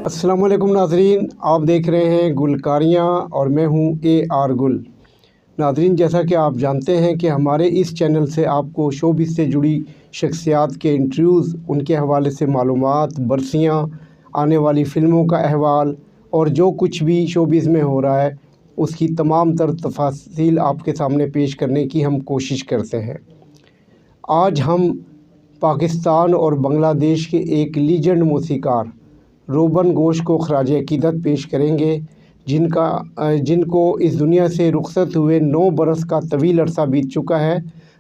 अस्सलाम वालेकुम नाज़रीन, आप देख रहे हैं गुलकारियाँ और मैं हूँ AR गुल। नाज़रीन, जैसा कि आप जानते हैं कि हमारे इस चैनल से आपको शोबिज़ से जुड़ी शख्सियात के इंटरव्यूज़, उनके हवाले से मालूमात, बरसियाँ, आने वाली फ़िल्मों का अहवाल और जो कुछ भी शोबिज़ में हो रहा है उसकी तमाम तर तफ़ासील आपके सामने पेश करने की हम कोशिश करते हैं। आज हम पाकिस्तान और बांग्लादेश के एक लीजेंड मौसीकार रोबन गोश को ख़राज अक़ीदत पेश करेंगे, जिनको इस दुनिया से रुखसत हुए 9 बरस का तवील अरसा बीत चुका है।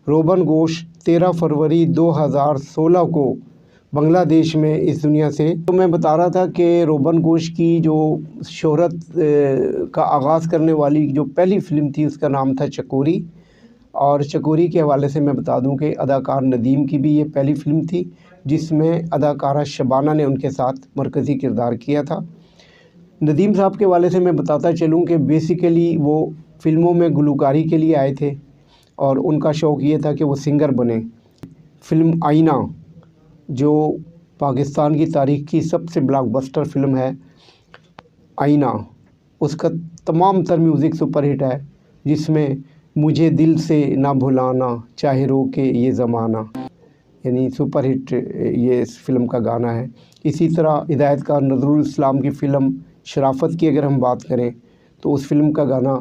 रोबन गोश 13 फरवरी 2016 को बांग्लादेश में इस दुनिया से। तो मैं बता रहा था कि रोबन गोश की जो शोहरत का आगाज़ करने वाली जो पहली फ़िल्म थी उसका नाम था चकोरी। और चकोरी के हवाले से मैं बता दूं कि अदाकार नदीम की भी ये पहली फ़िल्म थी जिसमें अदाकारा शबाना ने उनके साथ मरकज़ी किरदार किया था। नदीम साहब के हवाले से मैं बताता चलूं कि बेसिकली वो फ़िल्मों में गुलकारी के लिए आए थे और उनका शौक़ ये था कि वो सिंगर बने। फ़िल्म आईना, जो पाकिस्तान की तारीख़ की सबसे ब्लॉकबस्टर फ़िल्म है आईना, उसका तमाम तर म्यूज़िक सुपरहिट है, जिसमें मुझे दिल से ना भुलाना चाहे रोके ये ज़माना, यानी सुपरहिट ये इस फ़िल्म का गाना है। इसी तरह हिदायतकार नज़रुल इस्लाम की फ़िल्म शराफत की अगर हम बात करें तो उस फ़िल्म का गाना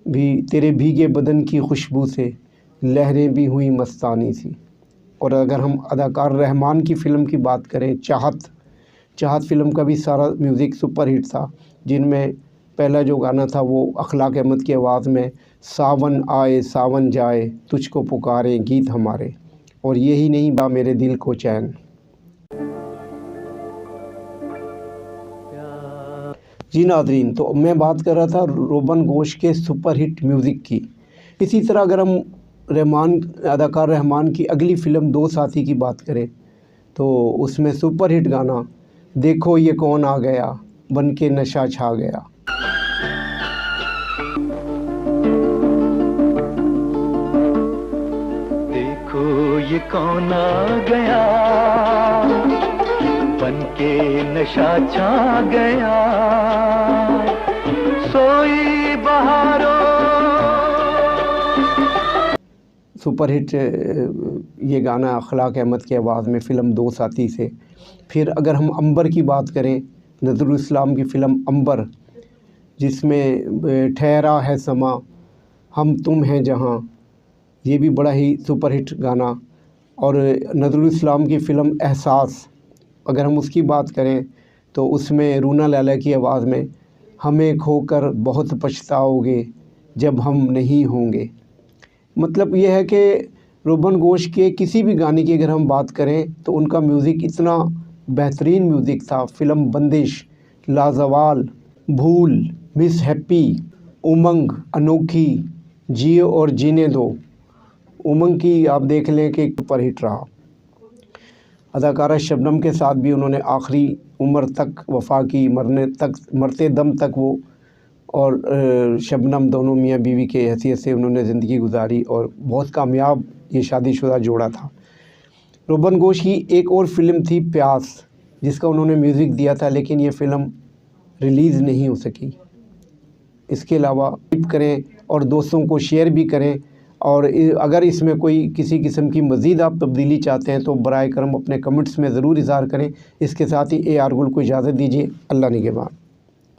भी तेरे भीगे बदन की खुशबू से लहरें भी हुई मस्तानी सी। और अगर हम अदाकार रहमान की फ़िल्म की बात करें चाहत फ़िल्म का भी सारा म्यूज़िक सुपरहिट था, जिनमें पहला जो गाना था वो अखलाक अहमद की आवाज़ में सावन आए सावन जाए तुझको पुकारे गीत हमारे, और यही नहीं बा मेरे दिल को चैन। जी नाज़रीन, तो मैं बात कर रहा था रोबन गोश के सुपरहिट म्यूज़िक की। इसी तरह अगर हम अदाकार रहमान की अगली फ़िल्म दो साथी की बात करें तो उसमें सुपरहिट गाना देखो ये कौन आ गया बन के नशा छा गया। देखो ये कौन आ गया बनके नशा छा गया, सोई बहारों। सुपरहिट ये गाना अखलाक अहमद की आवाज़ में फ़िल्म दो साथी से। फिर अगर हम अंबर की बात करें, नज़रुल इस्लाम की फ़िल्म अंबर, जिसमें ठहरा है समा हम तुम हैं जहाँ, ये भी बड़ा ही सुपरहिट गाना। और नज़रुल इस्लाम की फ़िल्म एहसास, अगर हम उसकी बात करें तो उसमें रूना लैला की आवाज़ में हमें खोकर बहुत पछताओगे जब हम नहीं होंगे। मतलब ये है कि रोबन गोश के किसी भी गाने की अगर हम बात करें तो उनका म्यूज़िक इतना बेहतरीन म्यूज़िक था। फ़िल्म बंदिश, लाजवाल, भूल, मिस हैप्पी, उमंग, अनोखी, जियो और जीने दो। उमंग की आप देख लें कि सुपरहिट रहा। अदाकारा शबनम के साथ भी उन्होंने आखिरी उम्र तक वफ़ा की, मरते दम तक वो और शबनम दोनों मियाँ बीवी के हैसियत से उन्होंने ज़िंदगी गुजारी और बहुत कामयाब ये शादीशुदा जोड़ा था। रोबन गोश की एक और फ़िल्म थी प्यास, जिसका उन्होंने म्यूज़िक दिया था, लेकिन ये फ़िल्म रिलीज़ नहीं हो सकी। इसके अलावा टिप करें और दोस्तों को शेयर भी करें, और अगर इसमें कोई किसी किस्म की मज़ीद आप तब्दीली चाहते हैं तो बराए करम अपने कमेंट्स में ज़रूर इज़हार करें। इसके साथ ही AR गुल को इजाज़त दीजिए। अल्लाह निगहबान।